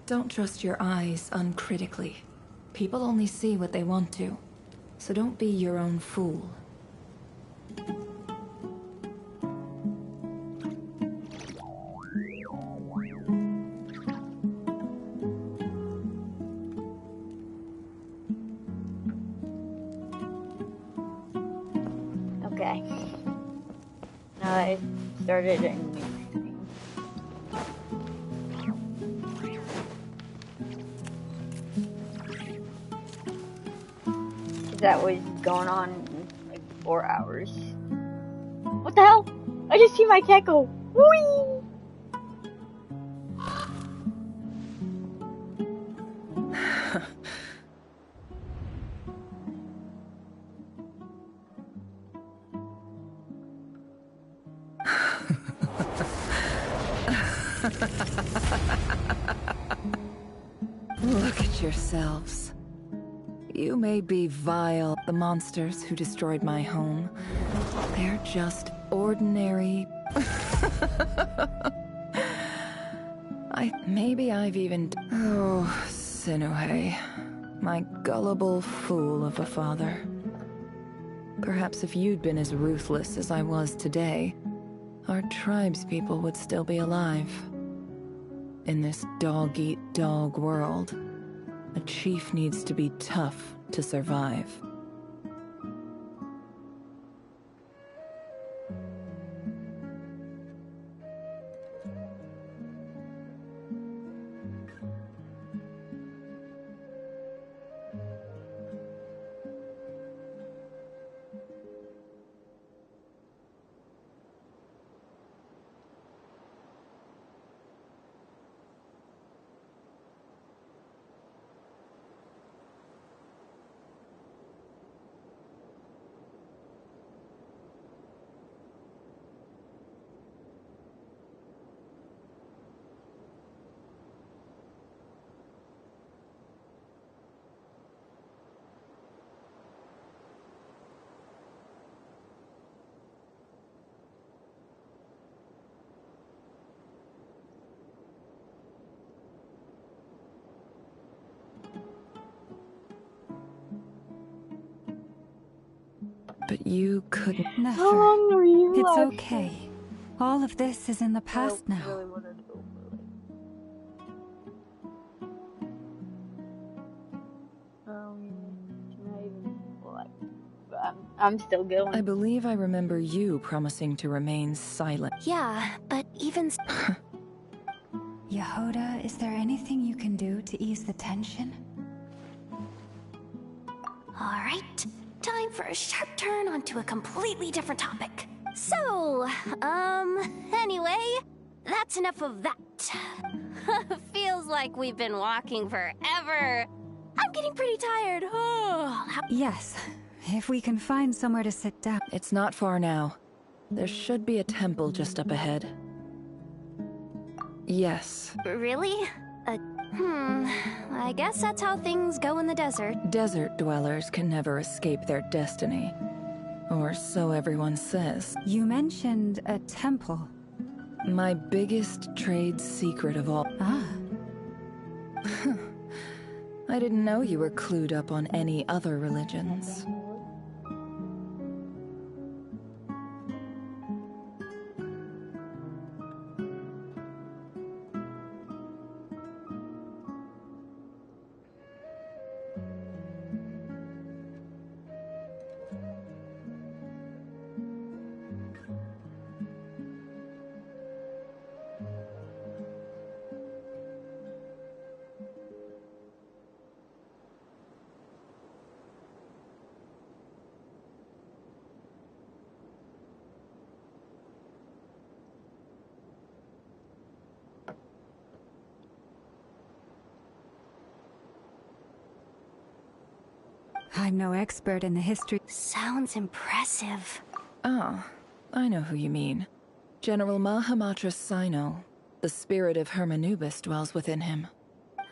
Don't trust your eyes uncritically. People only see what they want to, so don't be your own fool. Okay. Now I started a new thing. That was going on in like 4 hours. What the hell? I just see my cat go. Whee! Look at yourselves. You may be vile, the monsters who destroyed my home. They're just ordinary... Maybe I've even... Oh, Sinuhe. My gullible fool of a father. Perhaps if you'd been as ruthless as I was today, our tribespeople would still be alive. In this dog-eat-dog world, a chief needs to be tough to survive. But you couldn't... How long were you It's left? okay. All of this is in the past I now. really wanted to go for can I even, well, I'm still going. I believe I remember you promising to remain silent. Yeah, but even... Yehoda, is there anything you can do to ease the tension? Alright, time for a sharp turn onto a completely different topic. So, anyway, that's enough of that. Feels like we've been walking forever. I'm getting pretty tired. Yes, if we can find somewhere to sit down. It's not far now. There should be a temple just up ahead. Yes. Really? I guess that's how things go in the desert. Desert dwellers can never escape their destiny. Or so everyone says. You mentioned a temple. My biggest trade secret of all. Ah. I didn't know you were clued up on any other religions. I'm no expert in the history. Sounds impressive. Oh, I know who you mean. General Mahamatra Sino. The spirit of Hermanubis dwells within him.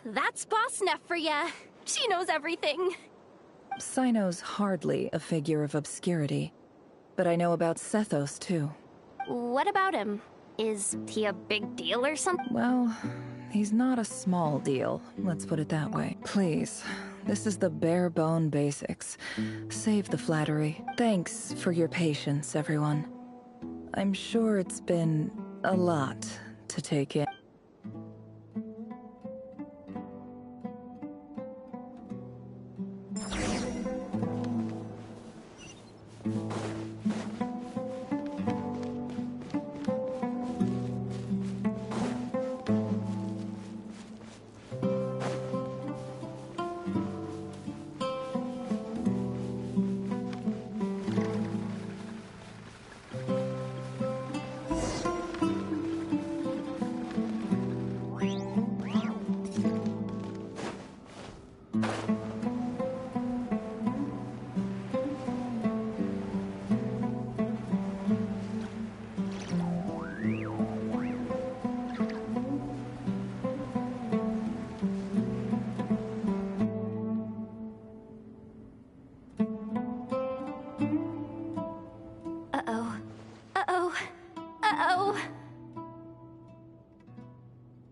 That's Boss Neff for ya. She knows everything. Sino's hardly a figure of obscurity, but I know about Sethos too. What about him? Is he a big deal or something? Well, He's not a small deal, let's put it that way. Please, this is the bare bone basics. Save the flattery. Thanks for your patience, everyone. I'm sure it's been a lot to take in. Uh-oh. Uh-oh. Uh-oh.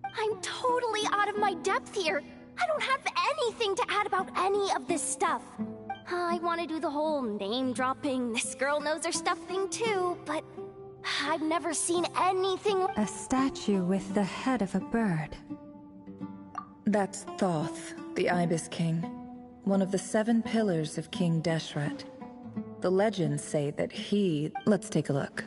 I'm totally out of my depth here. I don't have anything to add about any of this stuff. I want to do the whole name-dropping, this girl knows her stuff thing too, but I've never seen anything. A statue with the head of a bird. That's Thoth, the Ibis King, one of the 7 pillars of King Deshret. The legends say that he... Let's take a look.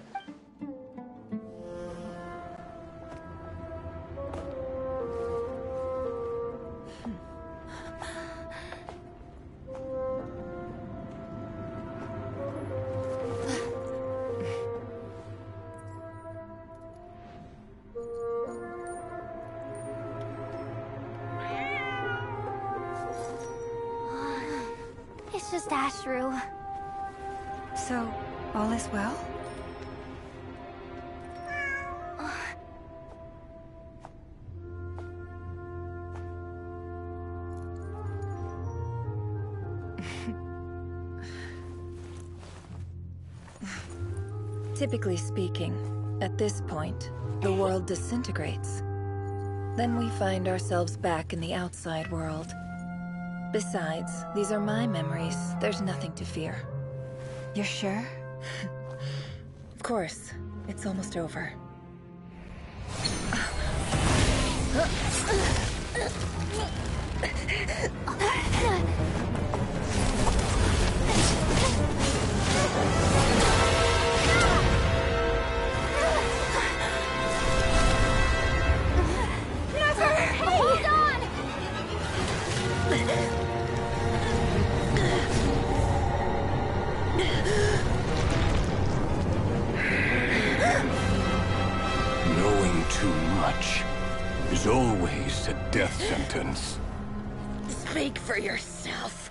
It's just Ashru. So, all is well? Typically speaking, at this point, the world disintegrates. Then we find ourselves back in the outside world. Besides, these are my memories. There's nothing to fear. You're sure? Of course. It's almost over. Hold on! Knowing too much is always a death sentence. Speak for yourself.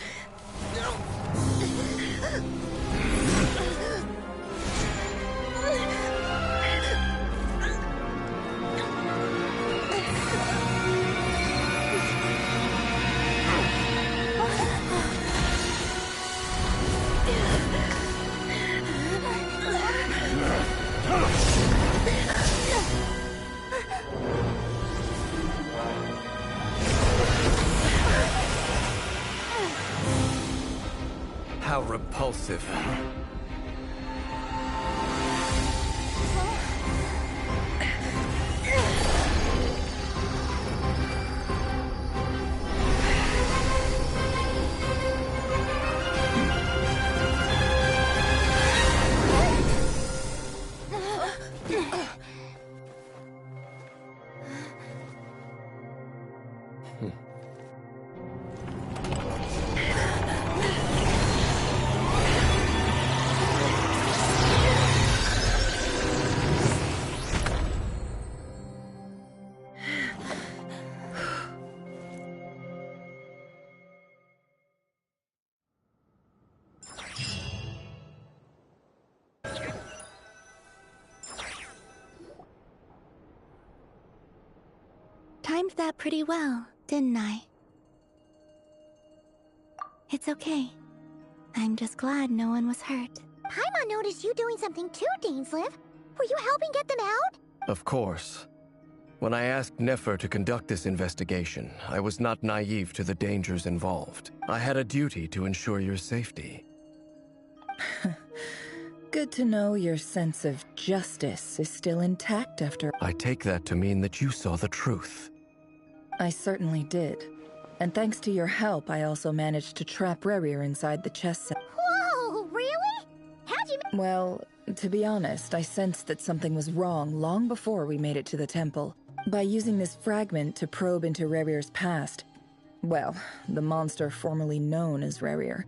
How repulsive. Timed that pretty well, didn't I? It's okay. I'm just glad no one was hurt. Paimon noticed you doing something too, Dainsleif. Were you helping get them out? Of course. When I asked Nefer to conduct this investigation, I was not naive to the dangers involved. I had a duty to ensure your safety. Good to know your sense of justice is still intact after... I take that to mean that you saw the truth. I certainly did. And thanks to your help, I also managed to trap Rerir inside the chest set. Whoa, really? How'd you... Well, to be honest, I sensed that something was wrong long before we made it to the temple. By using this fragment to probe into Rerir's past, well, the monster formerly known as Rerir,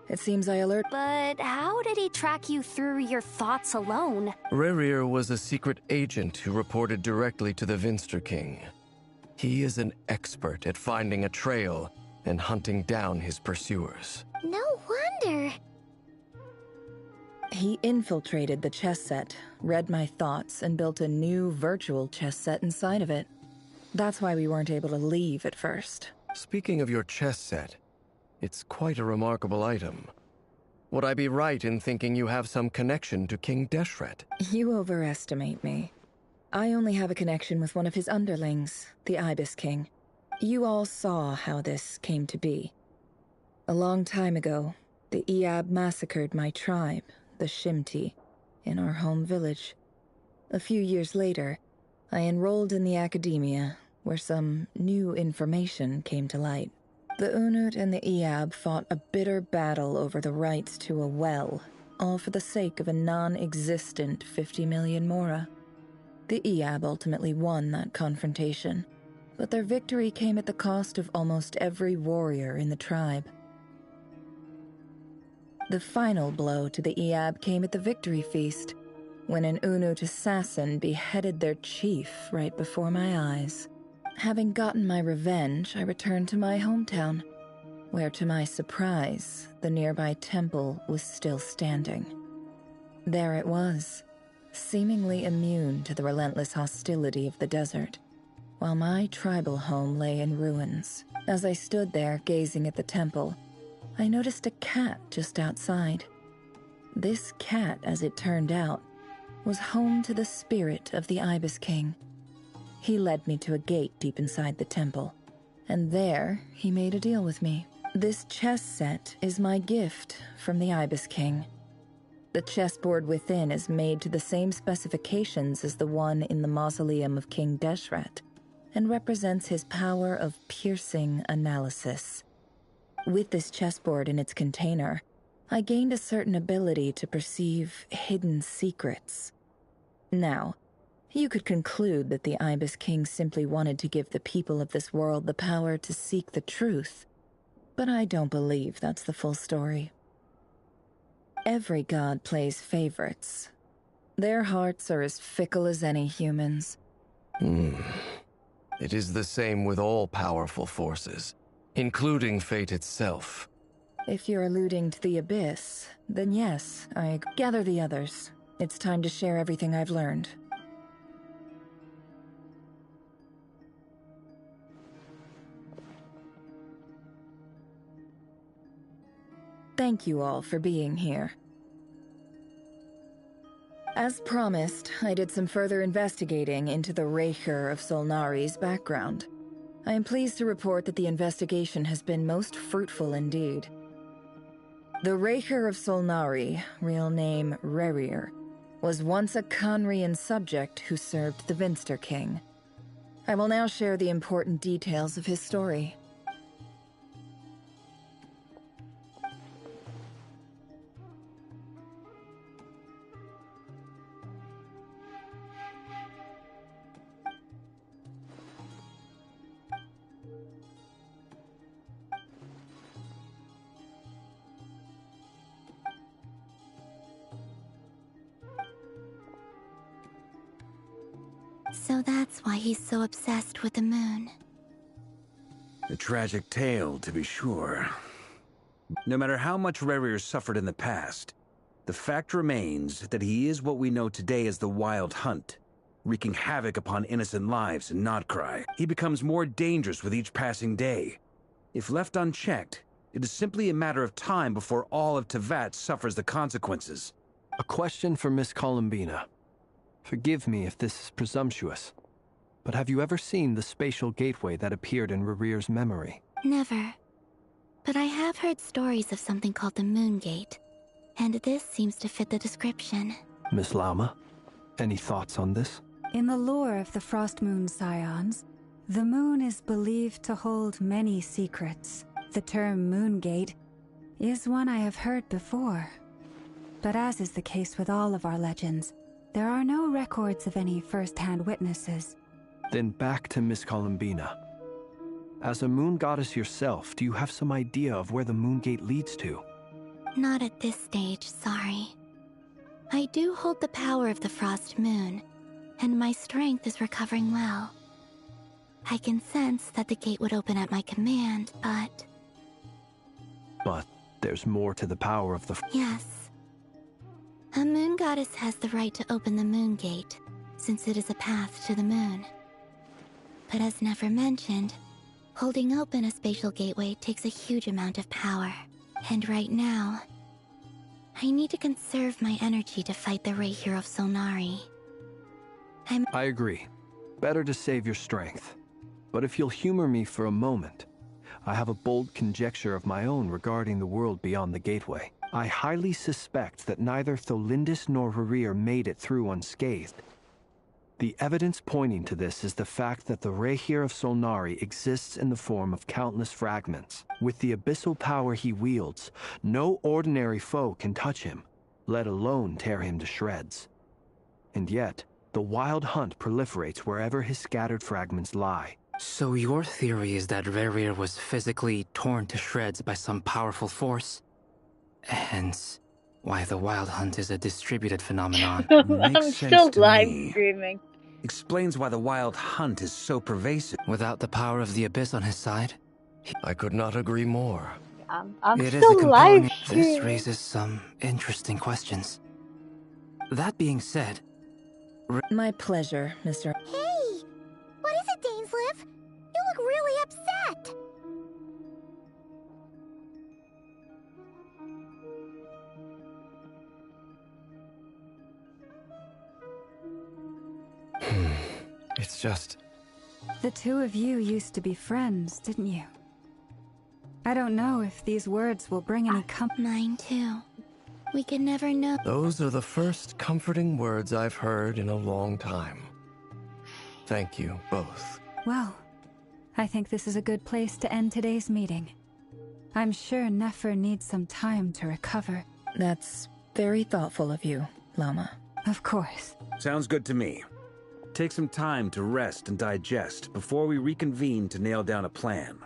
it seems I alerted... But how did he track you through your thoughts alone? Rerir was a secret agent who reported directly to the Vinster King. He is an expert at finding a trail and hunting down his pursuers. No wonder. He infiltrated the chess set, read my thoughts, and built a new virtual chess set inside of it. That's why we weren't able to leave at first. Speaking of your chess set, it's quite a remarkable item. Would I be right in thinking you have some connection to King Deshret? You overestimate me. I only have a connection with one of his underlings, the Ibis King. You all saw how this came to be. A long time ago, the Eab massacred my tribe, the Shimti, in our home village. A few years later, I enrolled in the academia, where some new information came to light. The Unut and the Eab fought a bitter battle over the rights to a well, all for the sake of a non-existent 50 million mora. The Eab ultimately won that confrontation, but their victory came at the cost of almost every warrior in the tribe. The final blow to the Eab came at the victory feast, when an Unut assassin beheaded their chief right before my eyes. Having gotten my revenge, I returned to my hometown, where to my surprise, the nearby temple was still standing. There it was, seemingly immune to the relentless hostility of the desert, while my tribal home lay in ruins. As I stood there gazing at the temple, I noticed a cat just outside. This cat, as it turned out, was home to the spirit of the Ibis King. He led me to a gate deep inside the temple, and there he made a deal with me. This chess set is my gift from the Ibis King. The chessboard within is made to the same specifications as the one in the mausoleum of King Deshret, and represents his power of piercing analysis. With this chessboard in its container, I gained a certain ability to perceive hidden secrets. Now, you could conclude that the Ibis King simply wanted to give the people of this world the power to seek the truth, but I don't believe that's the full story. Every god plays favorites. Their hearts are as fickle as any human's. It is the same with all powerful forces, including fate itself. If you're alluding to the Abyss, then yes, I gather the others. It's time to share everything I've learned. Thank you all for being here. As promised, I did some further investigating into the Raker of Solnari's background. I am pleased to report that the investigation has been most fruitful indeed. The Raker of Solnari, real name Rerir, was once a Conrian subject who served the Vinster King. I will now share the important details of his story. So that's why he's so obsessed with the moon. A tragic tale, to be sure. No matter how much Rerir suffered in the past, the fact remains that he is what we know today as the Wild Hunt, wreaking havoc upon innocent lives in Nodcry. He becomes more dangerous with each passing day. If left unchecked, it is simply a matter of time before all of Tevat suffers the consequences. A question for Miss Columbina. Forgive me if this is presumptuous, but have you ever seen the spatial gateway that appeared in Rerear's memory? Never. But I have heard stories of something called the Moon Gate, and this seems to fit the description. Miss Lauma, any thoughts on this? In the lore of the Frost Moon Scions, the moon is believed to hold many secrets. The term Moon Gate is one I have heard before. But as is the case with all of our legends, there are no records of any first-hand witnesses. Then back to Miss Columbina. As a moon goddess yourself, do you have some idea of where the Moon Gate leads to? Not at this stage, sorry. I do hold the power of the Frost Moon, and my strength is recovering well. I can sense that the gate would open at my command, but... But there's more to the power of the... Yes. A moon goddess has the right to open the Moon Gate, since it is a path to the moon. But as never mentioned, holding open a spatial gateway takes a huge amount of power. And right now, I need to conserve my energy to fight the Rahier of Solnari. I agree. Better to save your strength. But if you'll humor me for a moment, I have a bold conjecture of my own regarding the world beyond the gateway. I highly suspect that neither Tholindis nor Rerear made it through unscathed. The evidence pointing to this is the fact that the Rahier of Solnari exists in the form of countless fragments. With the abyssal power he wields, no ordinary foe can touch him, let alone tear him to shreds. And yet, the wild hunt proliferates wherever his scattered fragments lie. So your theory is that Rerir was physically torn to shreds by some powerful force? Hence, why the Wild Hunt is a distributed phenomenon. I'm still live streaming. Explains why the Wild Hunt is so pervasive. Without the power of the Abyss on his side? I could not agree more. I'm It is a still live compelling... streaming. This raises some interesting questions. That being said... My pleasure, Mr. Hey! What is it, Dainsleif? You look really upset! It's just... The two of you used to be friends, didn't you? I don't know if these words will bring any Mine too. We could never know. Those are the first comforting words I've heard in a long time. Thank you, both. Well, I think this is a good place to end today's meeting. I'm sure Nefer needs some time to recover. That's very thoughtful of you, Lama. Of course. Sounds good to me. Take some time to rest and digest before we reconvene to nail down a plan.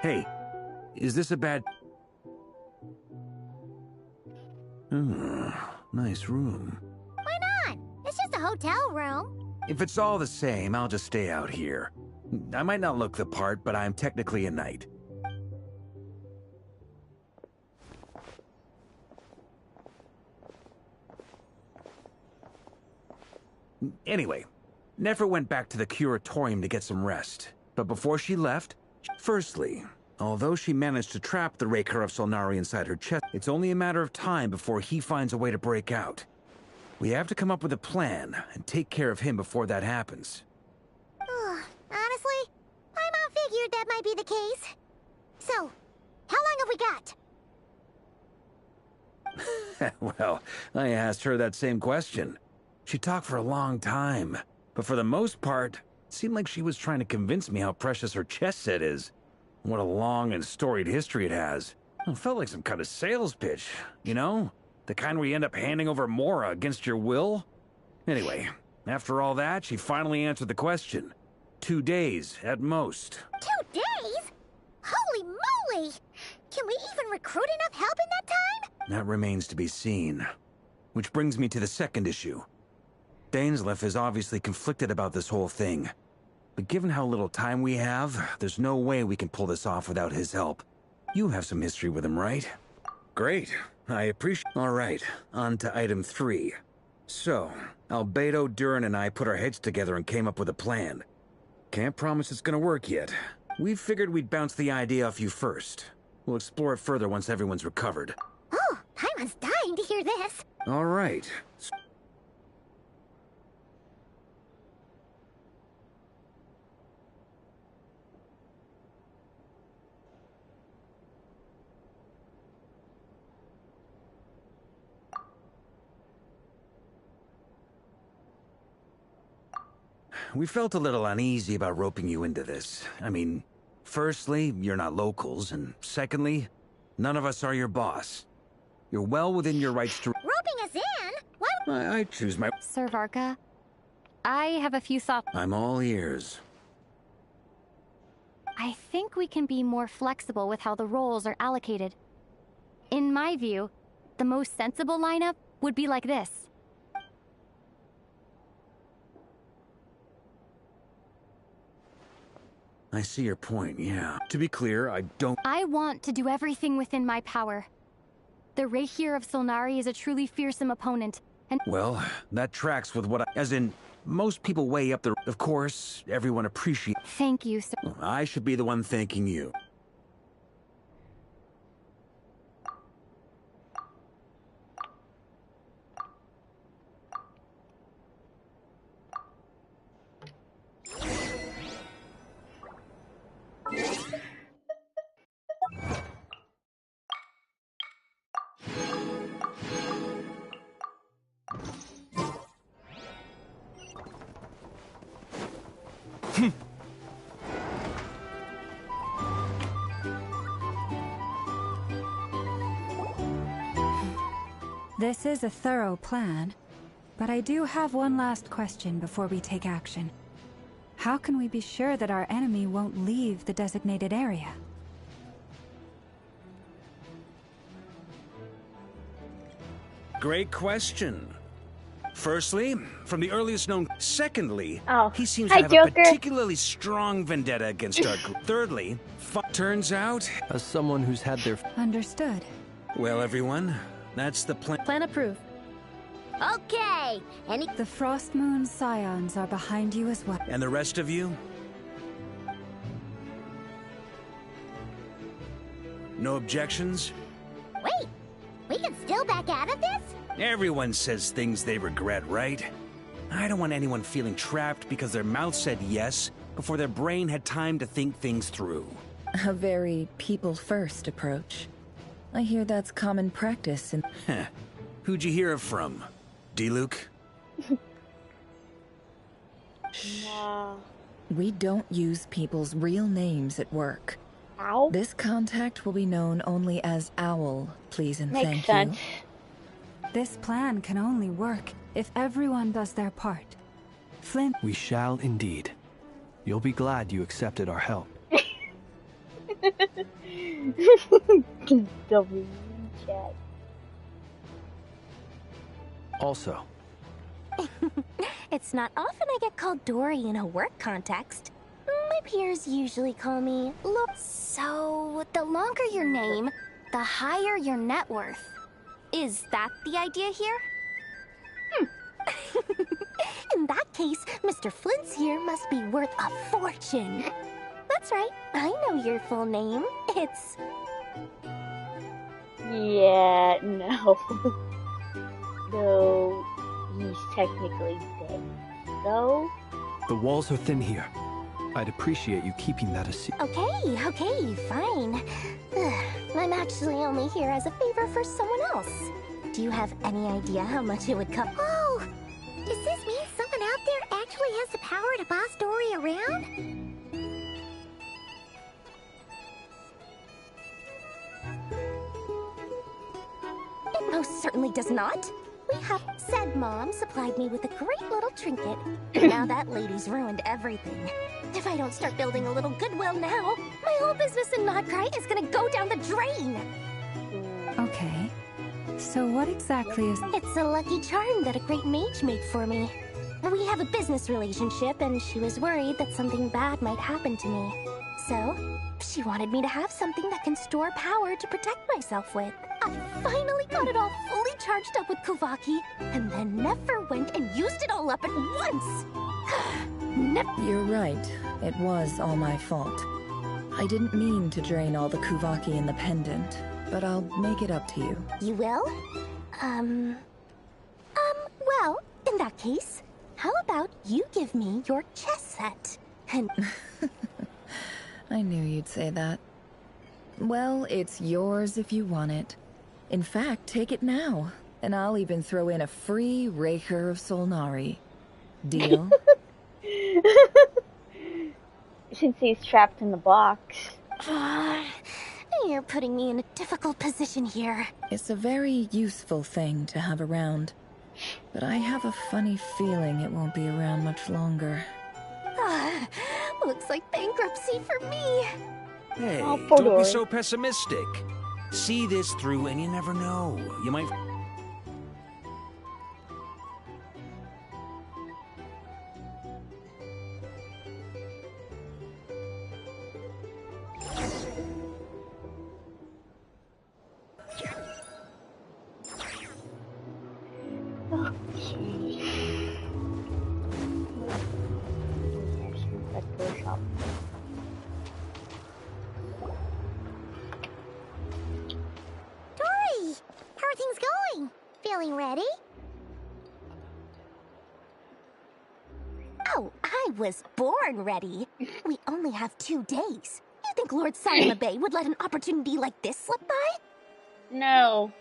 Hey, is this a bad... Nice room. Why not? It's just a hotel room. If it's all the same, I'll just stay out here. I might not look the part, but I'm technically a knight. Anyway, Nefer went back to the curatorium to get some rest. But before she left, firstly, although she managed to trap the Raker of Solnari inside her chest, it's only a matter of time before he finds a way to break out. We have to come up with a plan and take care of him before that happens. Honestly, my mom figured that might be the case. So, how long have we got? Well, I asked her that same question. She talked for a long time, but for the most part, it seemed like she was trying to convince me how precious her chess set is. What a long and storied history it has. It felt like some kind of sales pitch, you know? The kind where you end up handing over Mora against your will? Anyway, after all that, she finally answered the question. 2 days, at most. 2 days? Holy moly! Can we even recruit enough help in that time? That remains to be seen. Which brings me to the second issue. Dainsleif is obviously conflicted about this whole thing. But given how little time we have, there's no way we can pull this off without his help. You have some history with him, right? Great. I appreciate... Alright, on to item 3. So, Albedo, Durin, and I put our heads together and came up with a plan. Can't promise it's gonna work yet. We figured we'd bounce the idea off you first. We'll explore it further once everyone's recovered. Oh, Paimon's dying to hear this. All right. We felt a little uneasy about roping you into this. I mean, firstly, you're not locals, and secondly, none of us are your boss. You're well within your rights to— Roping us in? What? I choose my— Sir Varka, I have a few thoughts. I'm all ears. I think we can be more flexible with how the roles are allocated. In my view, the most sensible lineup would be like this. I see your point, yeah. To be clear, I don't— I want to do everything within my power. The Reikir of Solnari is a truly fearsome opponent, and— Well, that tracks with what as in, most people weigh up the— Of course, everyone appreciates— Thank you, sir. I should be the one thanking you. This is a thorough plan, but I do have one last question before we take action. How can we be sure that our enemy won't leave the designated area? Great question. Firstly, from the earliest known. Secondly, he seems hi, to have Joker. a particularly strong vendetta against our group. Thirdly, turns out, As someone who's had their... Understood. well, everyone, that's the plan. Plan approved. Okay. The Frost Moon Scions are behind you as well. And the rest of you? No objections? Wait, we can still back out of this? Everyone says things they regret, right? I don't want anyone feeling trapped because their mouth said yes before their brain had time to think things through. A very people-first approach. I hear that's common practice in— Heh. Who'd you hear it from? D-Luke? Nah. We don't use people's real names at work. Ow. This contact will be known only as Owl, please and Makes thank sense. you. This plan can only work if everyone does their part. Flint. We shall indeed. You'll be glad you accepted our help. W chat. Also, It's not often I get called Dory in a work context. My peers usually call me Look. So, the longer your name, the higher your net worth. Is that the idea here? In that case, Mr. Flint's here must be worth a fortune. That's right, I know your full name. It's... Yeah, no. No, he's technically dead. Though? the walls are thin here. I'd appreciate you keeping that a secret. Okay, fine. I'm actually only here as a favor for someone else. Do you have any idea how much it would cost? Oh! Does this mean someone out there actually has the power to boss Dory around? It most certainly does not. We have said Mom supplied me with a great little trinket. Now that lady's ruined everything. If I don't start building a little goodwill now, my whole business in Nodcry is gonna go down the drain. Okay. So what exactly is... It's a lucky charm that a great mage made for me. We have a business relationship, and she was worried that something bad might happen to me. So, she wanted me to have something that can store power to protect myself with. I finally got it all fully charged up with Kuvaki, and then never went and used it all up at once. You're right. It was all my fault. I didn't mean to drain all the Kuvaki in the pendant, but I'll make it up to you. You will? Well, in that case, how about you give me your chess set? And I knew you'd say that. Well, it's yours if you want it. In fact, take it now, and I'll even throw in a free Raker of Solnari. Deal? Since he's trapped in the box. You're putting me in a difficult position here. It's a very useful thing to have around, but I have a funny feeling it won't be around much longer. Looks like bankruptcy for me. Hey, Oh, don't Fodor. be so pessimistic. See this through and you never know. You might... Dory, how are things going? Feeling ready? Oh, I was born ready. We only have 2 days. You think Lord Sayama Bay would let an opportunity like this slip by? No.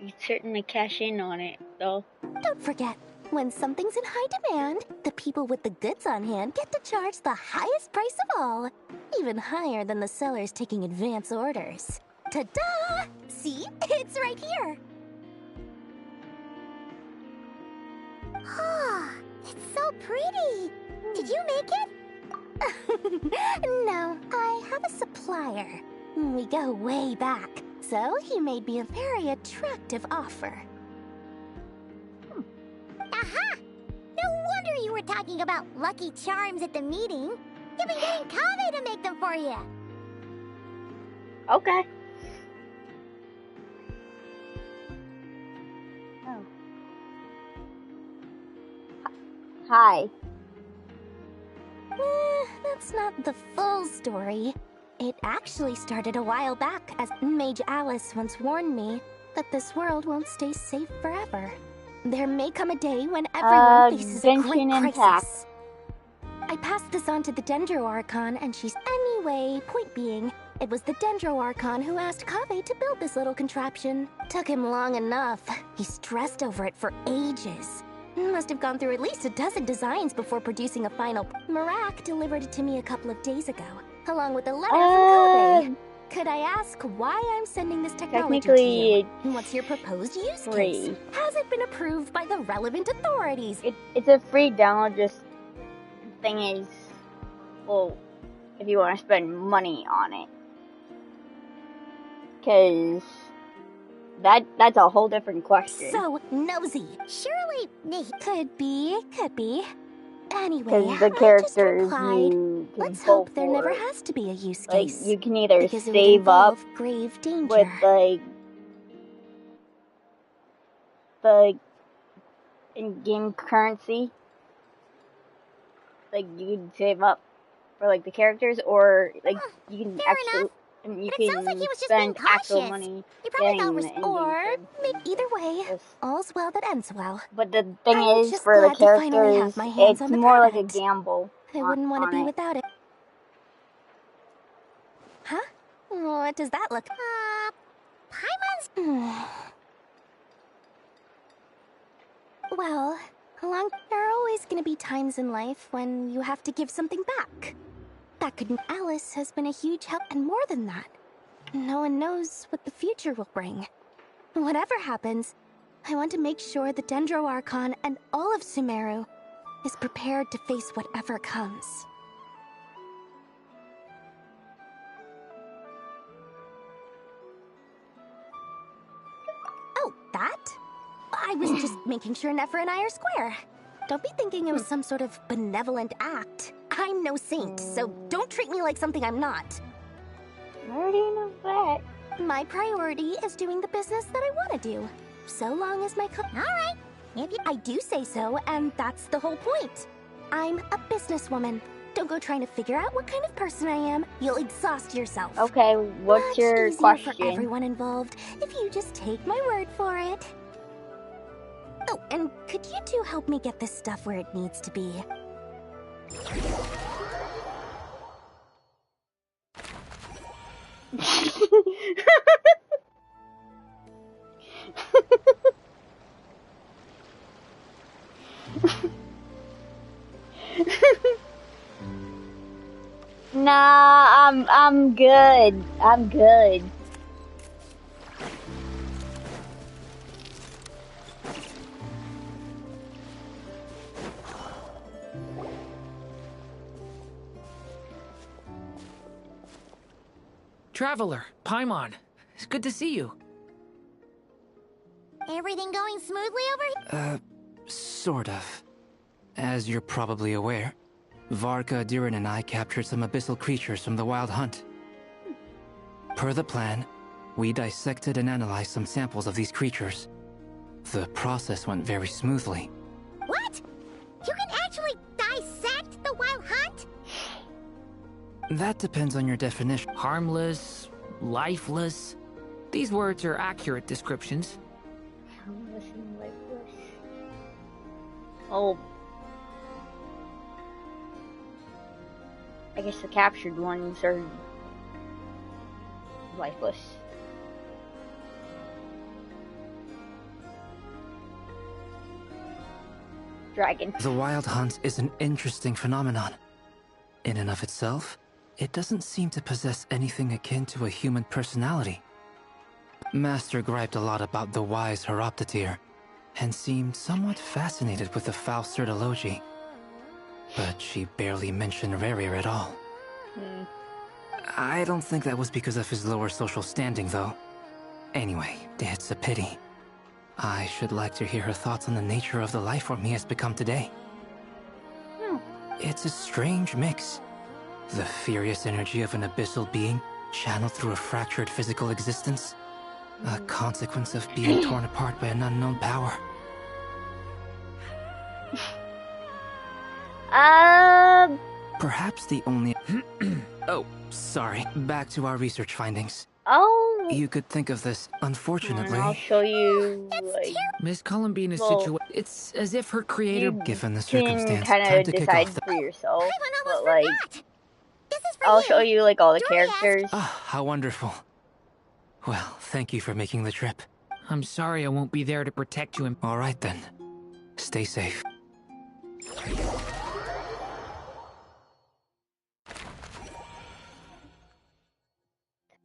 You certainly cash in on it, though. Don't forget, when something's in high demand, the people with the goods on hand get to charge the highest price of all. Even higher than the sellers taking advance orders. Ta-da! See? It's right here. Ah, it's so pretty. Did you make it? No, I have a supplier. We go way back, so he made me a very attractive offer. Aha! No wonder you were talking about lucky charms at the meeting. You've been getting Kaveh to make them for you. Okay. Oh. Hi. That's not the full story. It actually started a while back, as Mage Alice once warned me that this world won't stay safe forever. There may come a day when everyone faces a great Genshin crisis. Impact. I passed this on to the Dendro Archon, and she's... Anyway, point being, it was the Dendro Archon who asked Kaveh to build this little contraption. Took him long enough. He stressed over it for ages. Must have gone through at least a dozen designs before producing a final... Marak delivered it to me a couple of days ago, along with a letter from Kaveh. Could I ask why I'm sending this technology to you? What's your proposed use case? Has it been approved by the relevant authorities? It's a free download, just... Thing is... Well, if you want to spend money on it. Because... That's a whole different question. So nosy. Surely, could be. Anyway, Because the characters replied, you can let's pull hope there for, never has to be a use like, case. you can either because it would save up involve grave danger. with, like, the in-game currency. Like, you can save up for, like, the characters, or, like, you can actually... And you can sounds like he was just spend being actual cautious. money He probably getting thought the was, or in-game either way, Yes. all's well that ends well. But the thing I'm is, just for the glad to finally characters, have my hands it's on the more like a product. gamble. I wouldn't want to be it. without it. Huh? What does that look? Paimon's... Well, there are always going to be times in life when you have to give something back. That could... Alice has been a huge help, and more than that. No one knows what the future will bring. Whatever happens, I want to make sure the Dendro Archon and all of Sumeru is prepared to face whatever comes. Oh, that? I was just making sure Nefer and I are square. Don't be thinking it was some sort of benevolent act. I'm no saint, so don't treat me like something I'm not. I already know that. My priority is doing the business that I want to do. So long as my Alright, if I do say so, and that's the whole point. I'm a businesswoman. Don't go trying to figure out what kind of person I am. You'll exhaust yourself. Okay, what's Much your easier question? for everyone involved if you just take my word for it. Oh, and could you two help me get this stuff where it needs to be? Nah, I'm good. I'm good. Traveler, Paimon, it's good to see you. Everything going smoothly over here? Sort of. As you're probably aware, Varka, Durin, and I captured some abyssal creatures from the Wild Hunt. Per the plan, we dissected and analyzed some samples of these creatures. The process went very smoothly. What? You can actually dissect the Wild Hunt? That depends on your definition. Harmless, lifeless. These words are accurate descriptions. Harmless and lifeless. Oh. I guess the captured ones are lifeless. Dragon. The Wild Hunt is an interesting phenomenon. In and of itself, it doesn't seem to possess anything akin to a human personality. Master griped a lot about the wise Horoptotire, and seemed somewhat fascinated with the foul Certology. But she barely mentioned Rerir at all. I don't think that was because of his lower social standing, though. Anyway, it's a pity. I should like to hear her thoughts on the nature of the life form he has become today. It's a strange mix. The furious energy of an abyssal being channeled through a fractured physical existence. A consequence of being torn apart by an unknown power. Perhaps the only... Oh, sorry. Back to our research findings. Oh. You could think of this, unfortunately... I'll show you, like... Miss Columbine is Well, it's as if her creator... Given the You can circumstance, kind time of to kick decide off the... for yourself, but like... I'll show you, like, all the characters. Ah, how wonderful. Well, thank you for making the trip. I'm sorry I won't be there to protect you. All right, then. Stay safe.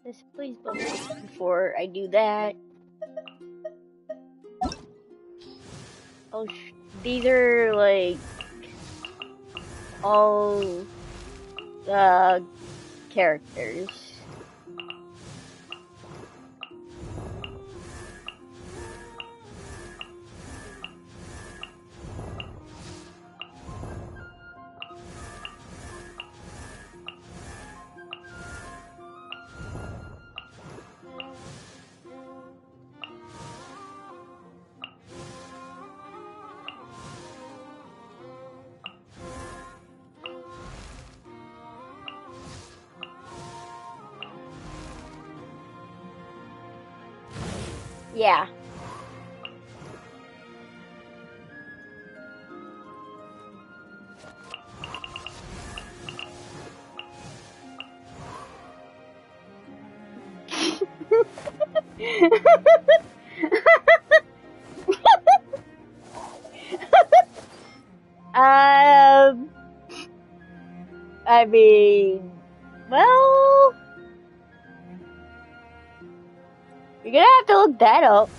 This please before I do that. Oh, these are like all the characters. Yeah. I mean, well, you're gonna have to look that up.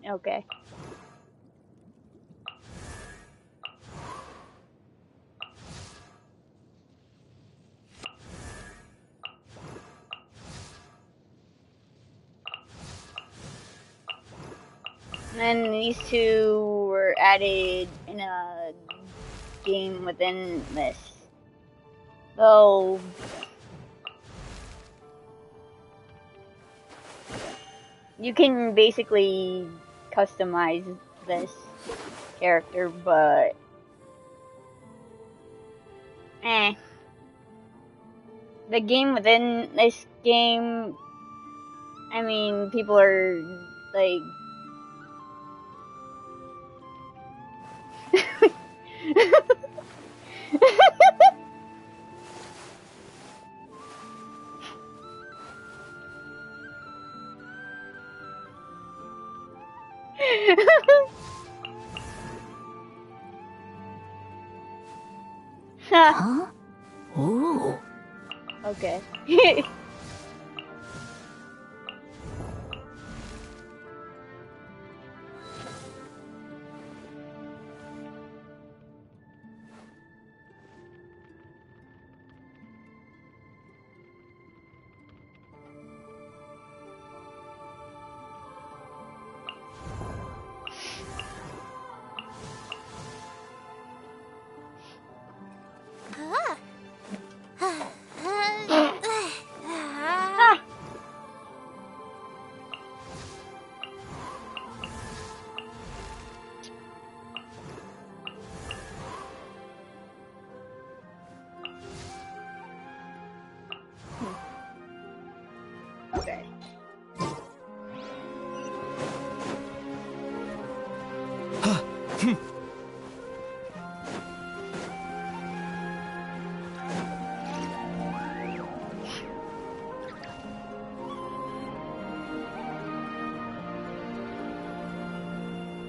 Okay. And these two were added in a game within this. So you can basically customize this character, but the game within this game, I mean, people are like Huh? Ooh. Okay. Okay.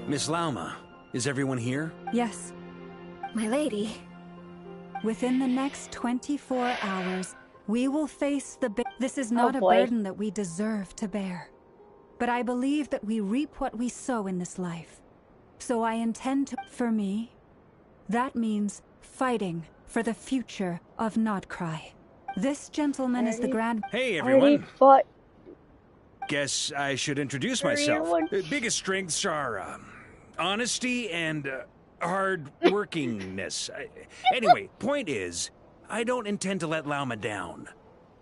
Miss Lauma, is everyone here? Yes. My lady. Within the next 24 hours, we will face the This is not a boy. burden that we deserve to bear. But I believe that we reap what we sow in this life. So I intend to... For me, that means fighting for the future of Notcry. This gentleman is the Grand... Hey, I already everyone. fought. Guess I should introduce myself. Biggest strengths are honesty and hard-workingness. Anyway, point is, I don't intend to let Lauma down.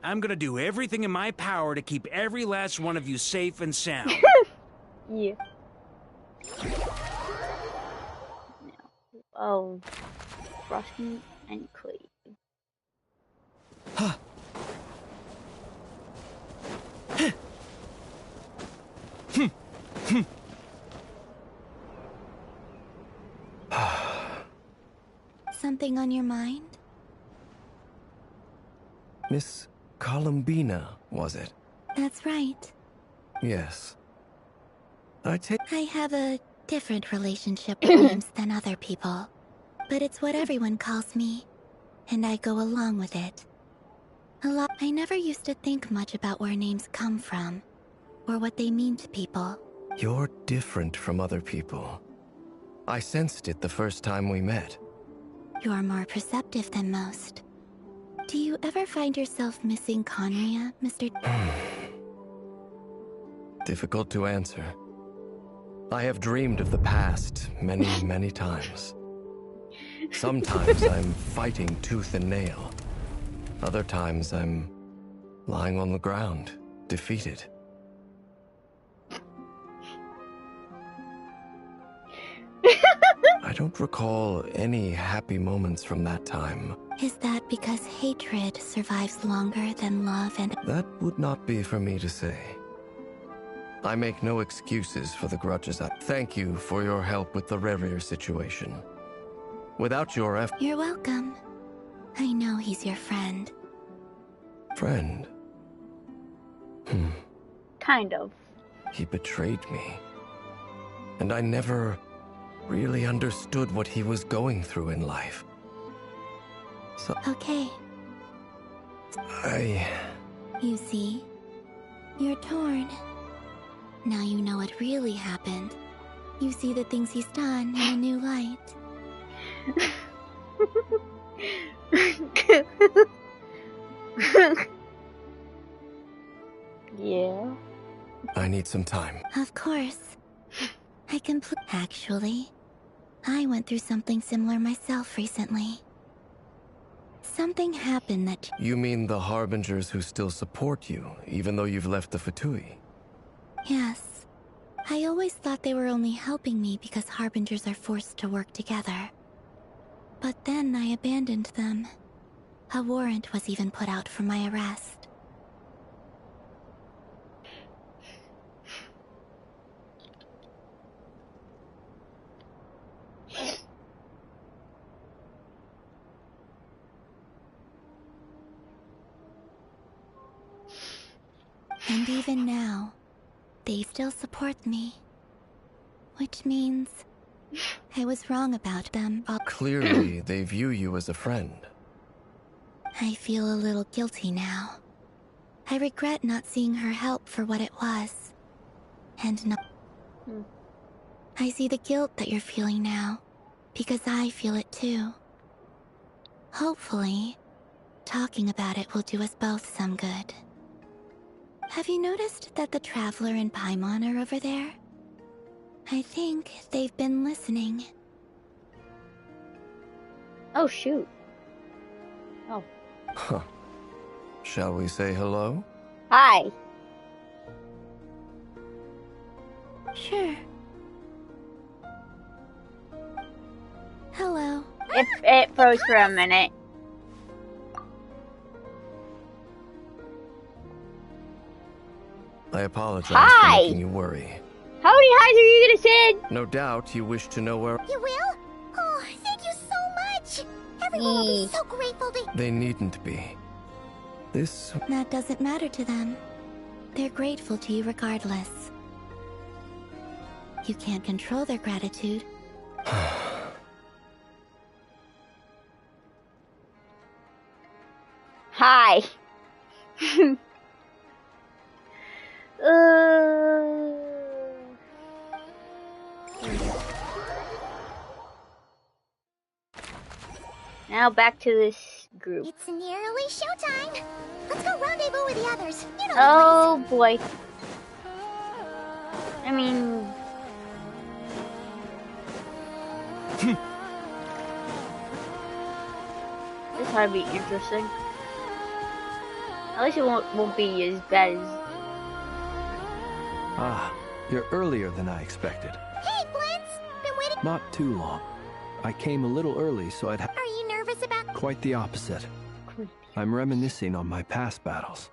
I'm gonna do everything in my power to keep every last one of you safe and sound. Yeah. Oh, Frosty and Clay. Something on your mind? Miss Columbina, was it? That's right. Yes. I take... I have a different relationship with names than other people. But it's what everyone calls me, and I go along with it. I never used to think much about where names come from, or what they mean to people. You're different from other people. I sensed it the first time we met. You're more perceptive than most. Do you ever find yourself missing Conria, Mr. Difficult to answer. I have dreamed of the past many, many times. Sometimes I'm fighting tooth and nail. Other times I'm lying on the ground, defeated. I don't recall any happy moments from that time. Is that because hatred survives longer than love and... That would not be for me to say. I make no excuses for the grudges. Thank you for your help with the Rerir situation. Without your effort... You're welcome. I know he's your friend. Friend? Kind of. He betrayed me. And I never really understood what he was going through in life. So Okay. You see, you're torn. Now you know what really happened. You see the things he's done in a new light. Yeah. I need some time. Of course. Actually, I went through something similar myself recently. Something happened that... You mean the Harbingers who still support you, even though you've left the Fatui? Yes. I always thought they were only helping me because Harbingers are forced to work together. But then I abandoned them. A warrant was even put out for my arrest. And even now, they still support me. Which means I was wrong about them. Clearly, they view you as a friend. I feel a little guilty now. I regret not seeing her help for what it was. And not... I see the guilt that you're feeling now, because I feel it too. Hopefully, talking about it will do us both some good. Have you noticed that the Traveler and Paimon are over there? I think they've been listening. Oh, shoot. Oh. Huh. Shall we say hello? Hi. Sure. Hello. It froze for a minute. I apologize Hi. for making you worry. How many highs are you gonna send? No doubt you wish to know where... You will? Oh, thank you so much! Everyone will be so grateful to... They needn't be. This... That doesn't matter to them. They're grateful to you regardless. You can't control their gratitude. Hi. Now back to this group. It's nearly showtime. Let's go rendezvous with the others. You know Oh boy. I mean... this ought to be interesting. At least it won't be as bad as... Ah, you're earlier than I expected. Hey, Flint's! Been waiting... Not too long. I came a little early so I'd have... Are you nervous about... Quite the opposite. I'm reminiscing on my past battles.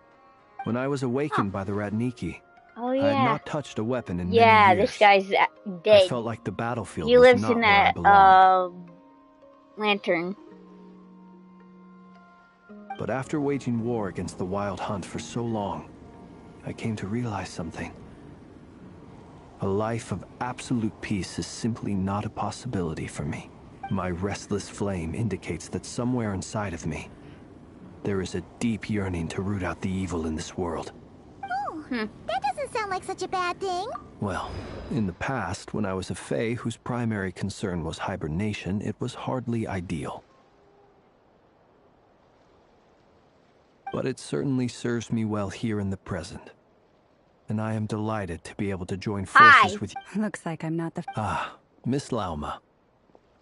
When I was awakened by the Ratniki, Oh I yeah. had not touched a weapon in Yeah, many years. this guy's I dead. felt like the battlefield He was lives not in where I that belonged. lantern. But after waging war against the Wild Hunt for so long, I came to realize something. A life of absolute peace is simply not a possibility for me. My restless flame indicates that somewhere inside of me, there is a deep yearning to root out the evil in this world. Oh, that doesn't sound like such a bad thing. Well, in the past, when I was a Fae whose primary concern was hibernation, it was hardly ideal. But it certainly serves me well here in the present. And I am delighted to be able to join forces with you. Looks like I'm not the... Ah, Miss Lauma.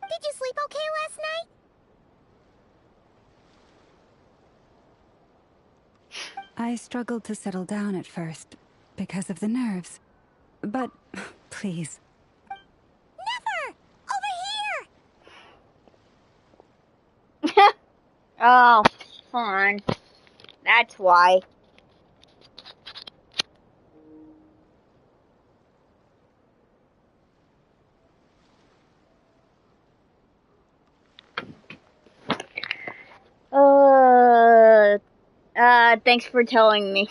Did you sleep okay last night? I struggled to settle down at first, because of the nerves. But, please. Never! Over here! Oh, fun. That's why. Thanks for telling me.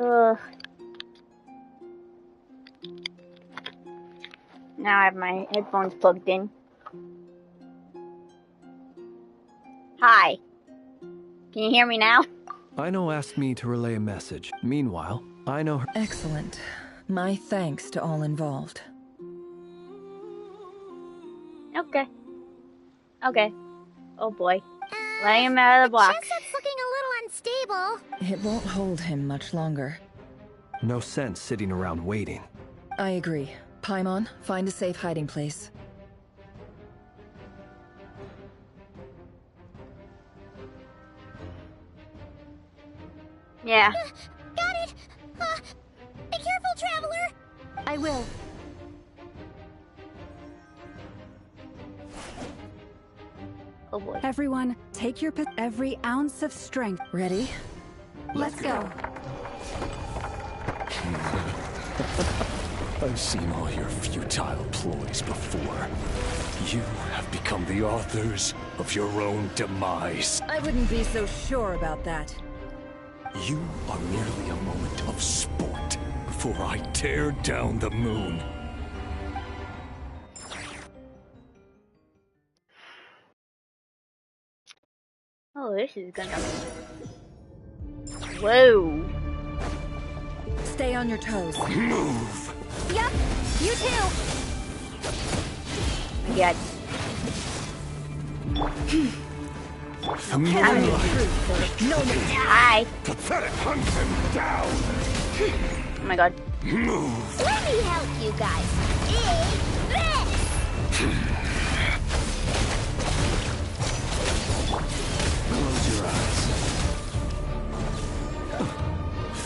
Ugh. Now I have my headphones plugged in. Hi. Can you hear me now? Aino asked me to relay a message. Meanwhile, I know her. Excellent. My thanks to all involved. Okay. Okay. Oh boy. Letting him out of the box. Chipset's looking a little unstable. It won't hold him much longer. No sense sitting around waiting. I agree. Paimon, find a safe hiding place. Yeah. Got it! Be careful, Traveler! I will. Oh boy. Everyone, take your every ounce of strength. Ready? Let's go. I've seen all your futile ploys before. You have become the authors of your own demise. I wouldn't be so sure about that. You are merely a moment of sport before I tear down the moon. Oh, this is gonna... Whoa. Stay on your toes. Move! Yep, you too! Yeah. The moonlight! Hi. Pathetic, hunt him down! Oh my god. Move! Let me help you guys. Close your eyes.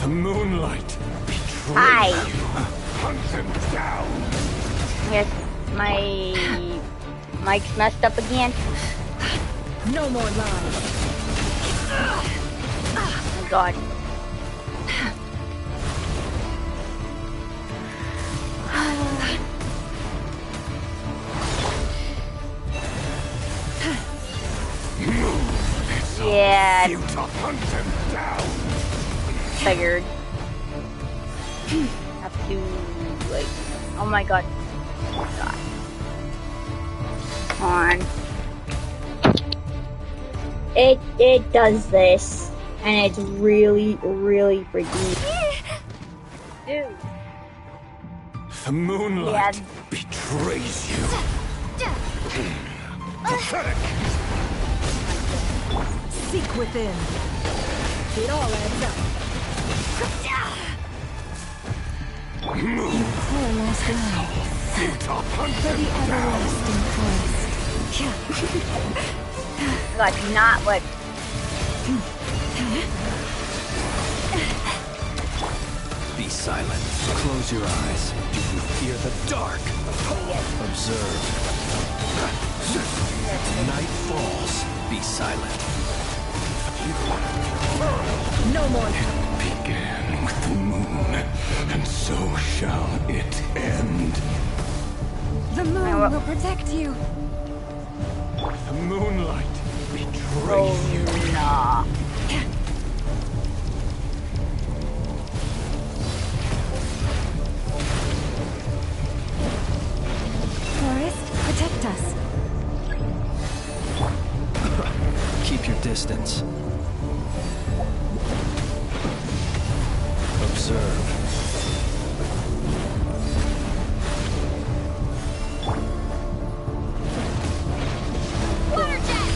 The moonlight betrays Hi. you! Hunt him down! Yes, my mic's messed up again. No more lies. Oh my god. Yeah, Futile, hunt him down! figured. Have to, like, oh my god. Oh god. Come on. It does this, and it's really freaking. Dude. The moonlight Yeah. betrays you. Pathetic! Seek within. It all adds up. Move! Poor last line. Futile, hunt For the him down! everlasting forest. God, do not let. Be silent. Close your eyes. Do you fear the dark? Observe. Night falls. Be silent. No more. Began with the moon, and so shall it end. The moon will protect you. The moonlight betrays you. Nah. Forest, protect us. Keep your distance. Observe. Water jet!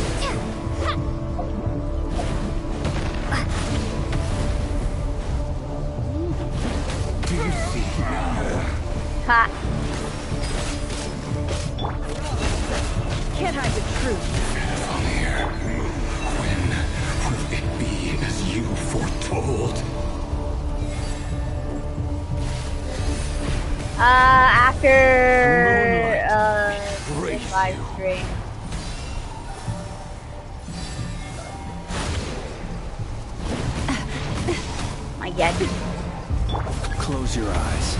Do you see now? Ha. Can't hide the truth. From here, when will it be as you foretold? After Praise live you. stream. My god. Close your eyes.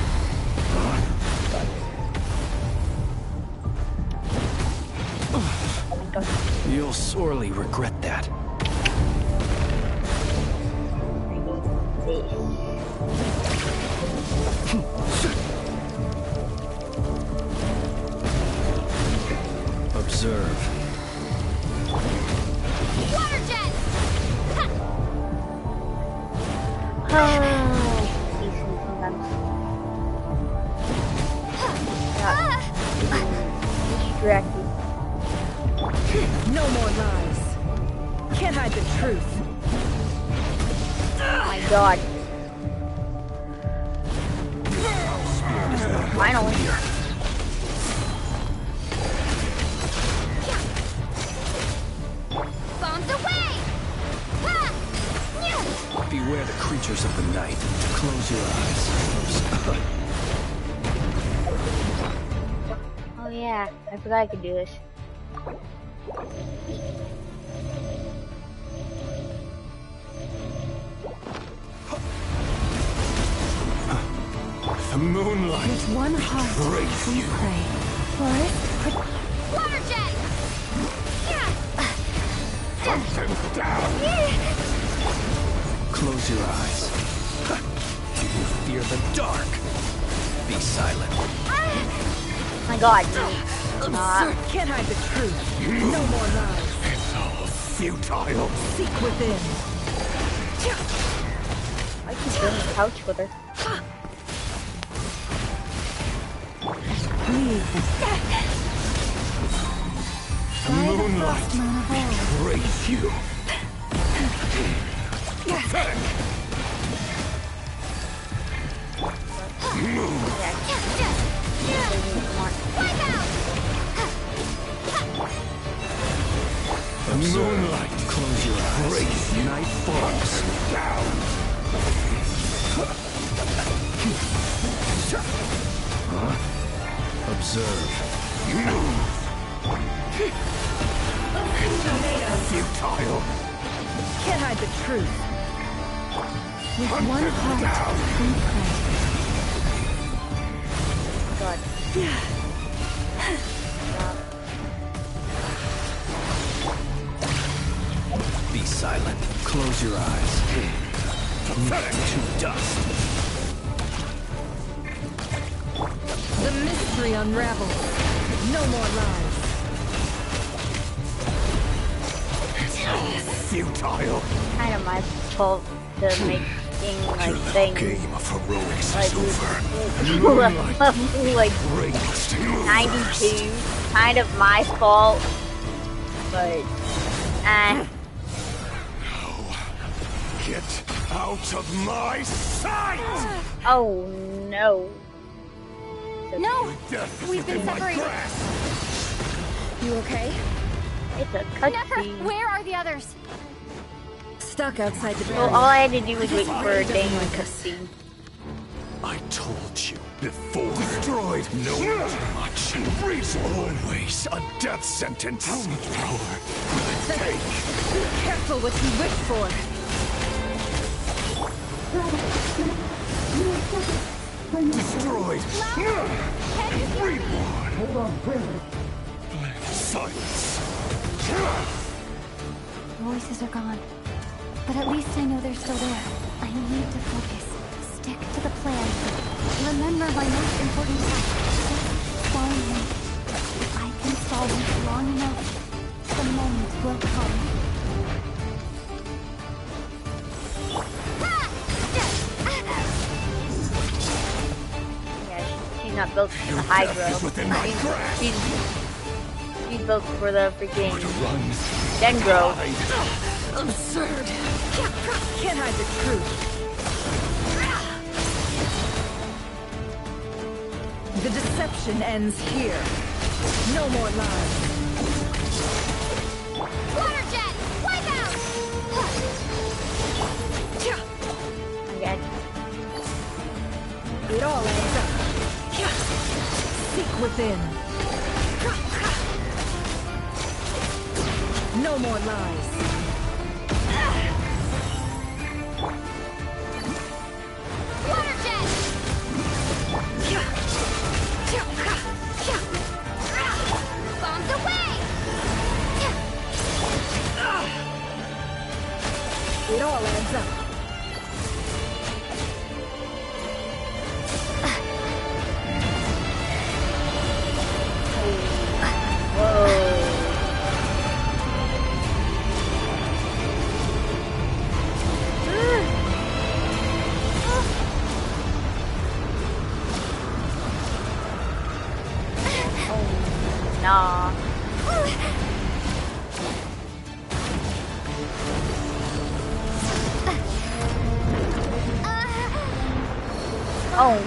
You'll sorely regret that. Observe. Water jet! Distracted. No more lies. Can't hide the truth. Oh my god. Finally. Bombs away! Ha! Beware the creatures of the night. Close your eyes. Oh yeah, I forgot I could do this. The moonlight. With one heart, Praise we you. pray. Forest, Water jet! Hunt them down. Close your eyes. Do you fear the dark? Be silent. My god. Absurd. Can't hide the truth. No more lies. It's all futile. Seek within. I keep doing the couch with her. Leave. The moonlight. Praise you. Pathetic. The moonlight. Close your eyes. Praise you. Night falls. Down. Observe. Futile. Can't hide the truth. with one heart, we God. Be silent. Close your eyes. To dust. The mystery unravels. No more lies. Futile. Kind of my fault to make thing like Your thing game of heroics like is over. like Brings to 92. Kind of my fault, but Get out of my sight! oh no. No! Death is We've been within my separated. grasp. You okay? It's a Never! cutscene. Where are the others? Stuck outside the Well, barrier. all I had to do was wait for a dang cutscene. I told you before. Destroyed. No matter much. Reason. Always a death sentence. How much power will it take? Be careful what you wish for. Destroyed. Reborn. Silence. Voices are gone. But at least I know they're still there. I need to focus. Stick to the plan. Remember my most important task. Just follow me. If I can stall this long enough, the moment will come. Yeah, she's not built for the Hydro. Death is within my grasp. She's built for the freaking To run. Dendro. Hide. Absurd. Can't hide the truth. The deception ends here. No more lies. Water jet! Wipe out! Again. It all adds up. Seek within. No more lies. Water jet! Bombs away! It all adds up. Aww. Oh,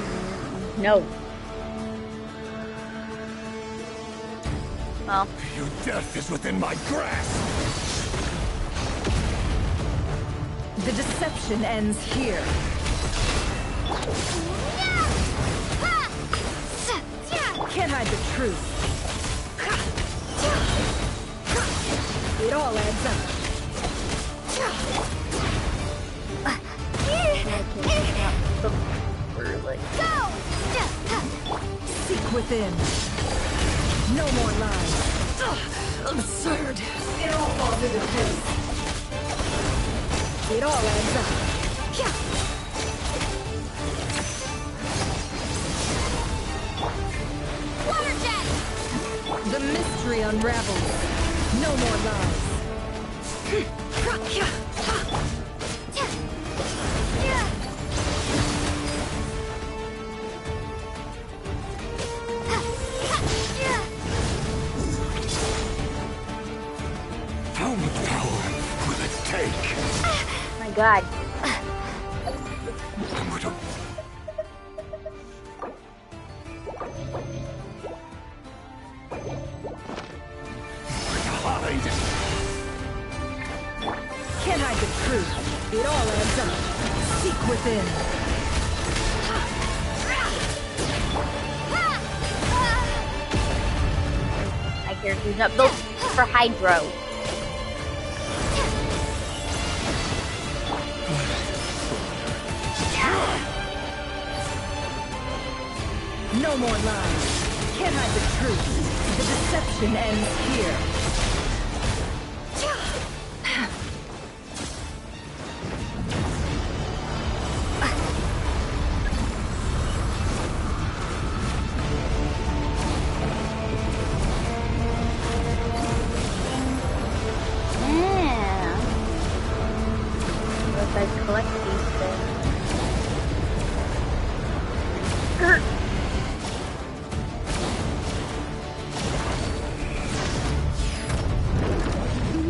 no. Well. Your death is within my grasp! The deception ends here. Can't hide the truth. It all adds up. Seek within. No more lies. Absurd. It all falls into place. It all adds up. Water jet! The mystery unravels. No more lies. How much power will it take? My God. Can't hide the truth. It all adds up. Seek within. My character's not built for Hydro. No more lies. Can't hide the truth. The deception ends here. If I collect these things.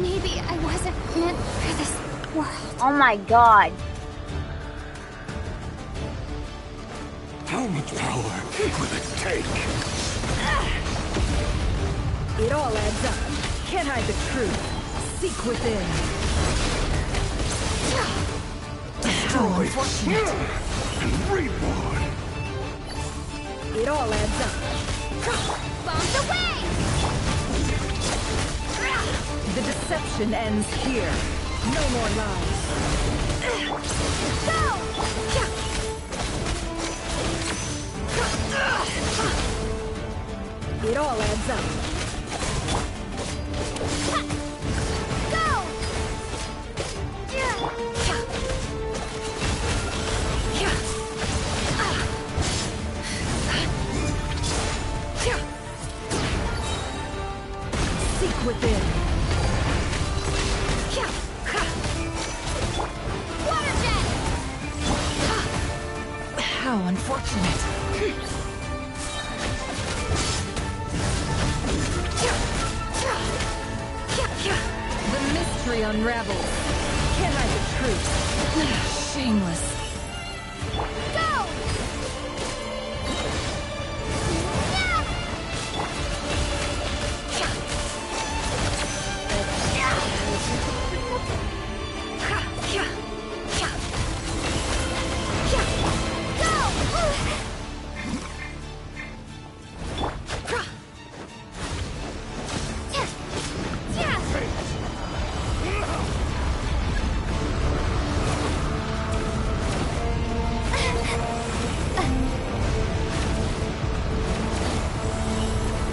Maybe I wasn't meant for this world. Oh my God. How much power will it take? It all adds up. Can't hide the truth. Seek within. How unfortunate. And reborn. It all adds up. Bombs away! The deception ends here. No more lies. Go! It all adds up. Go! Seek within. Water jet! How unfortunate. The mystery unravels. Can't hide the truth. Shameless. Go!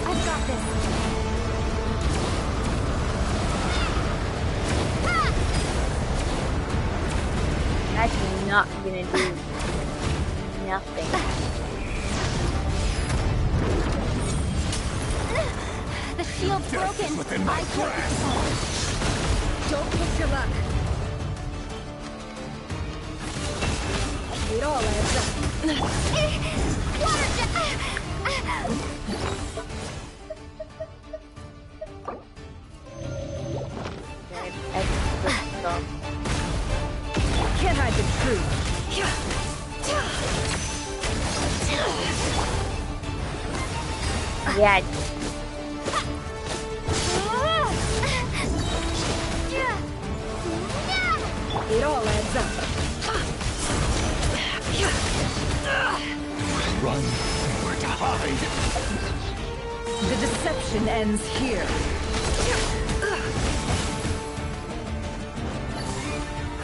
I've got this. That's not gonna do nothing. The shield's broken. Within my grasp. Don't push your luck. It all adds up. Water jet! Yeah. It all adds up. Run, nowhere to hide. The deception ends here.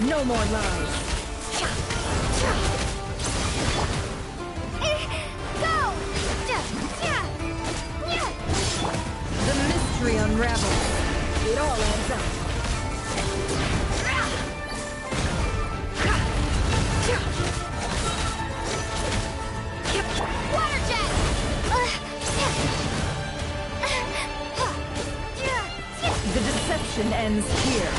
No more lies. Go! The mystery unravels. It all adds up. Water jet! The deception ends here.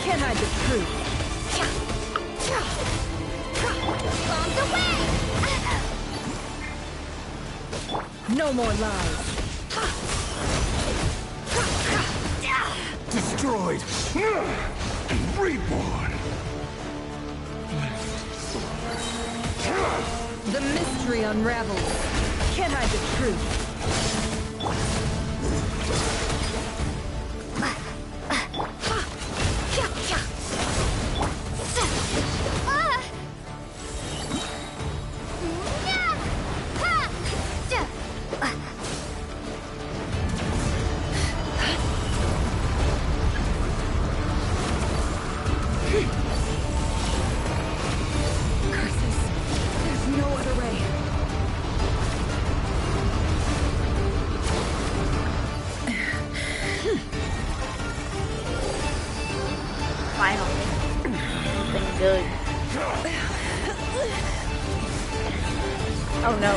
Can't hide the truth. Bombs away! No more lies. Destroyed and reborn. The mystery unravels. Can't hide the truth. Curses. There's no other way. Finally. Something good. Oh no.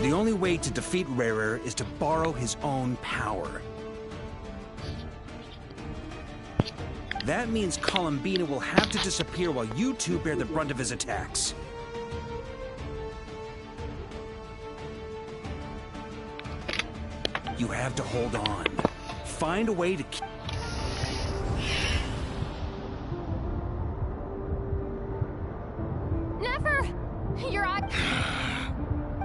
The only way to defeat Rarer is to borrow his own power. That means Columbina will have to disappear while you two bear the brunt of his attacks. You have to hold on. Find a way to keep... Never! You're out.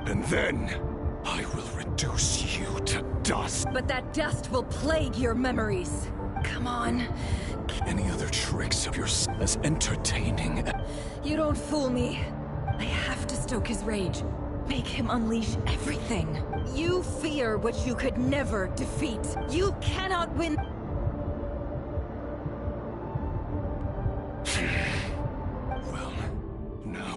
And then I will reduce you to dust. But that dust will plague your memories. Come on. Any other tricks of yours as entertaining? You don't fool me. I have to stoke his rage. Make him unleash everything. You fear what you could never defeat. You cannot win. Well, no.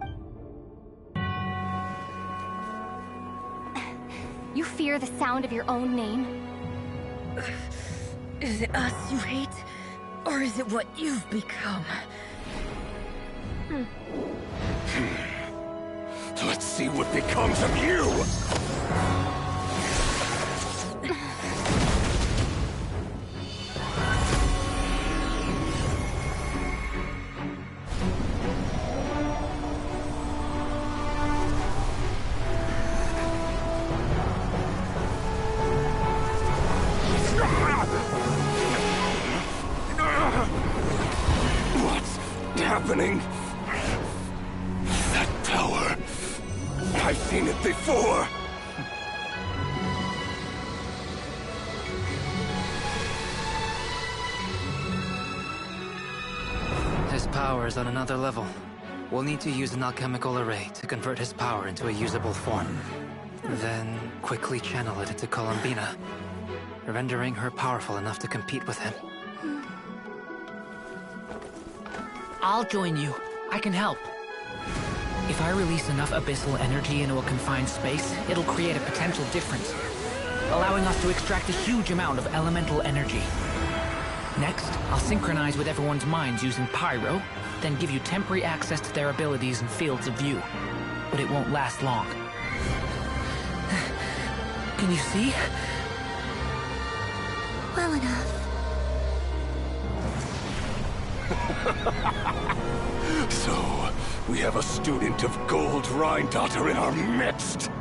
You fear the sound of your own name? Is it us you hate? Or is it what you've become? Let's see what becomes of you! What's happening? That power. I've seen it before. His power is on another level. We'll need to use an alchemical array to convert his power into a usable form. Then quickly channel it into Columbina, rendering her powerful enough to compete with him. I'll join you. I can help. If I release enough abyssal energy into a confined space, it'll create a potential difference, allowing us to extract a huge amount of elemental energy. Next, I'll synchronize with everyone's minds using Pyro, then give you temporary access to their abilities and fields of view. But it won't last long. Can you see? Well enough. So, we have a student of Gold Rheindotter in our midst.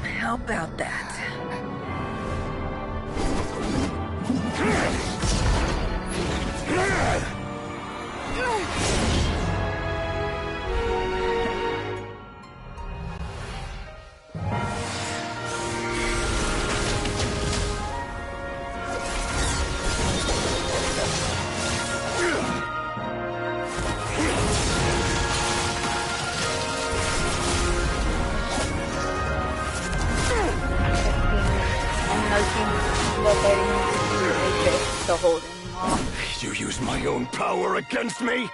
How about that? that they didn't make this to hold him off. You use my own power against me?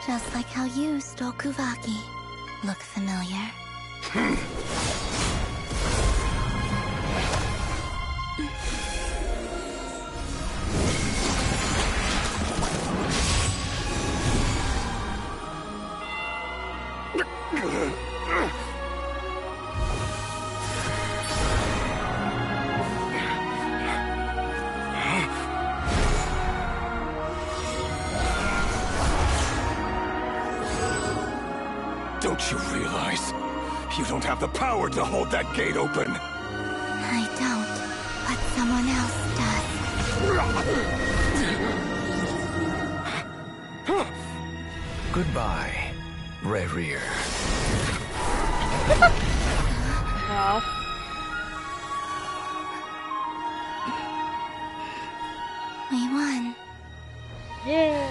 Just like how you stole Kuvaki. Look familiar? Don't you realize? You don't have the power to hold that gate open. I don't, but someone else does. Goodbye, Rerir. We won. Yay!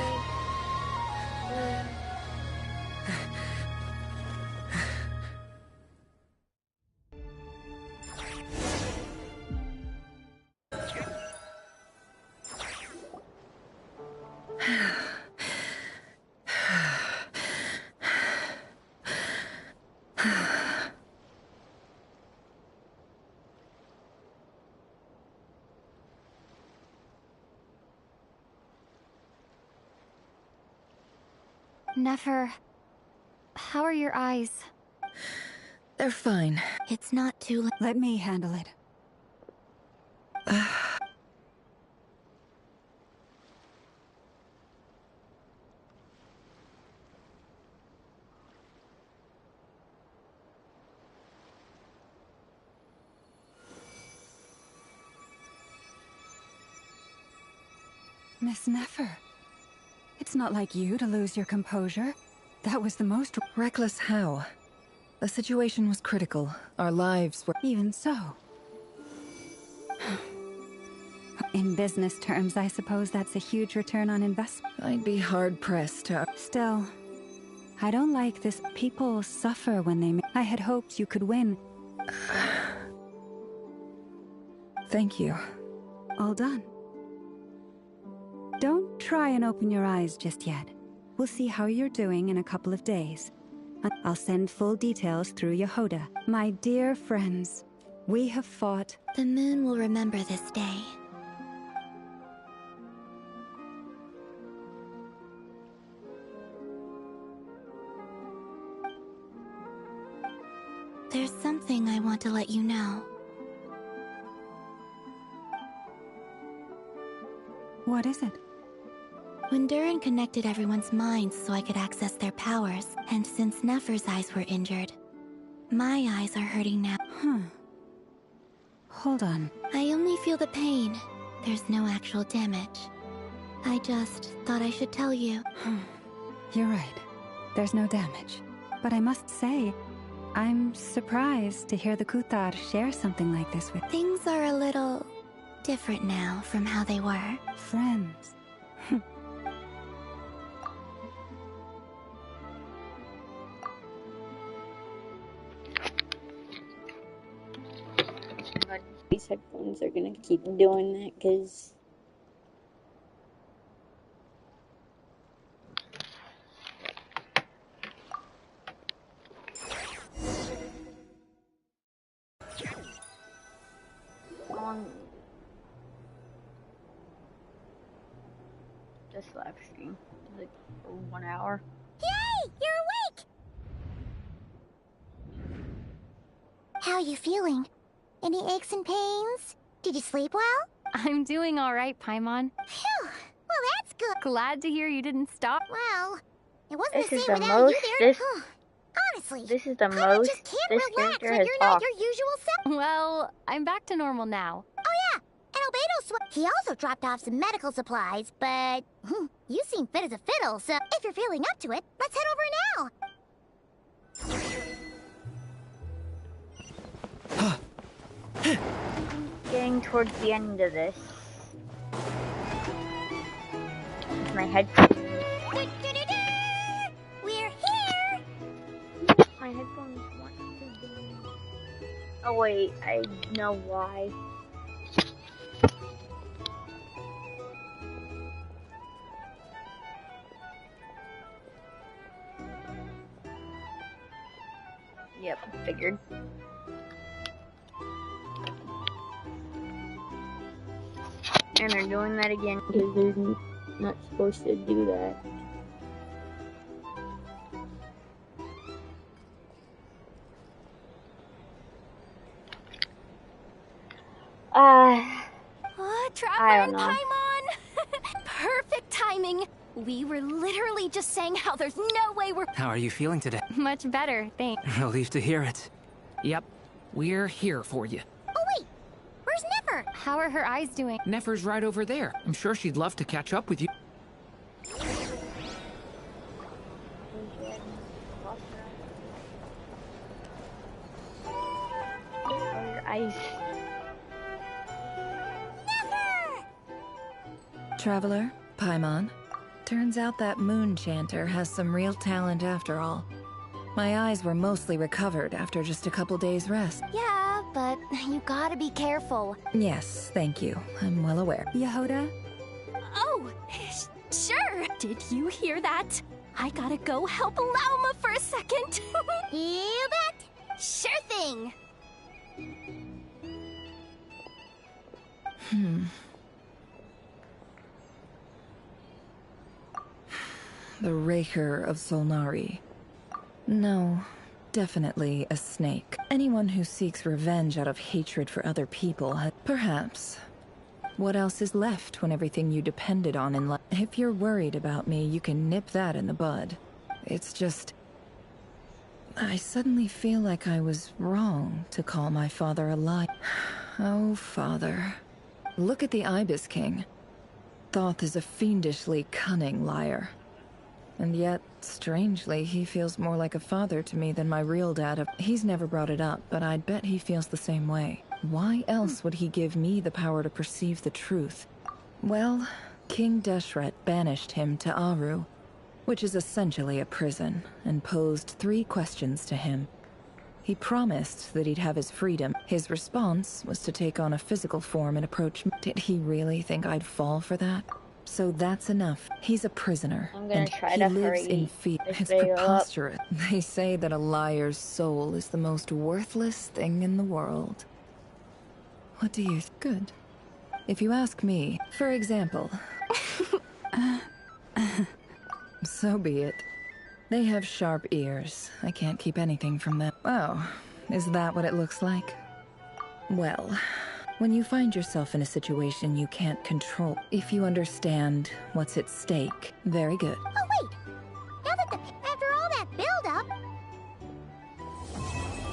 Nefer, how are your eyes? They're fine. It's not too late. Let me handle it. Miss Nefer. It's not like you to lose your composure. That was the most Reckless how? The situation was critical. Our lives were... Even so. In business terms, I suppose that's a huge return on investment. I'd be hard-pressed to... Still, I don't like this. People suffer when they... I had hoped you could win. Thank you. All done. Don't try and open your eyes just yet. We'll see how you're doing in a couple of days. I'll send full details through Yehoda. My dear friends, we have fought... The moon will remember this day. There's something I want to let you know. What is it? When Durin connected everyone's minds so I could access their powers, and since Nefer's eyes were injured, my eyes are hurting now. Hold on. I only feel the pain. There's no actual damage. I just thought I should tell you. You're right. There's no damage. But I must say, I'm surprised to hear the Kuthar share something like this with... Things are a little different now from how they were. Friends. These headphones are gonna keep doing that because on this live stream is like for 1 hour. Yay! You're awake! How are you feeling? Any aches and pains? Did you sleep well? I'm doing all right, Paimon. Phew! Well, that's good. Glad to hear you didn't stop. Well, it wasn't This the is same the without most. you there. Honestly, This is the Paimon most just can't this relax character when has you're not talked. your usual self. Well, I'm back to normal now. Oh yeah, and He also dropped off some medical supplies, but you seem fit as a fiddle, so if you're feeling up to it, let's head over now. Getting towards the end of this. My head. We're here! My headphones want to. Oh wait, I know why. Yep, figured. And they're doing that again because they're not supposed to do that. Traveler and Paimon! Perfect timing! We were literally just saying how there's no way we're— How are you feeling today? Much better, thanks. Relieved to hear it. Yep, we're here for you. Oh wait, where's Nefer? How are her eyes doing? Nefer's right over there. I'm sure she'd love to catch up with you. Your eyes. Traveler, Paimon. Turns out that moon chanter has some real talent after all. My eyes were mostly recovered after just a couple days' rest. Yeah, but you gotta be careful. Yes, thank you. I'm well aware. Yehoda? Oh, sure. Did you hear that? I gotta go help Lauma for a second. You bet. Sure thing. The Raker of Solnari. No, definitely a snake. Anyone who seeks revenge out of hatred for other people, perhaps. What else is left when everything you depended on in life? If you're worried about me, you can nip that in the bud. It's just... I suddenly feel like I was wrong to call my father a liar. Oh, father. Look at the Ibis King. Thoth is a fiendishly cunning liar. And yet, strangely, he feels more like a father to me than my real dad. He's never brought it up, but I'd bet he feels the same way. Why else would he give me the power to perceive the truth? Well, King Deshret banished him to Aru, which is essentially a prison, and posed 3 questions to him. He promised that he'd have his freedom. His response was to take on a physical form and approach me. Did he really think I'd fall for that? So that's enough. He's a prisoner, and he lives in fear. It's preposterous. They say that a liar's soul is the most worthless thing in the world. What do you think? Good. If you ask me, for example... So be it. They have sharp ears. I can't keep anything from them. Oh, is that what it looks like? Well... when you find yourself in a situation you can't control, if you understand what's at stake, very good. Oh wait, now that after all that build-up...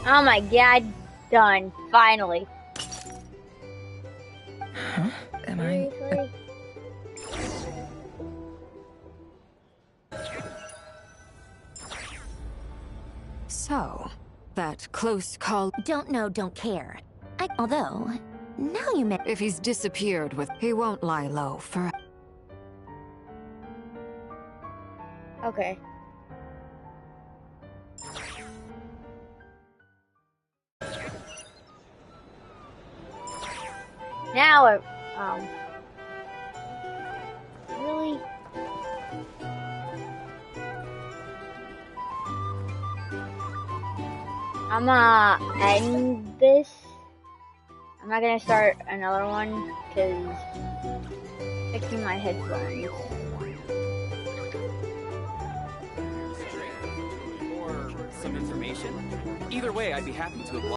Oh my god, done, finally. Huh? Am I... So, that close call... Don't know, don't care. Although, now you may... If he's disappeared with... He won't lie low for... Okay. Now, really? I'm gonna end this. I'm not gonna start another one because fixing my headphones. Or some information. Either way, I'd be happy to oblige.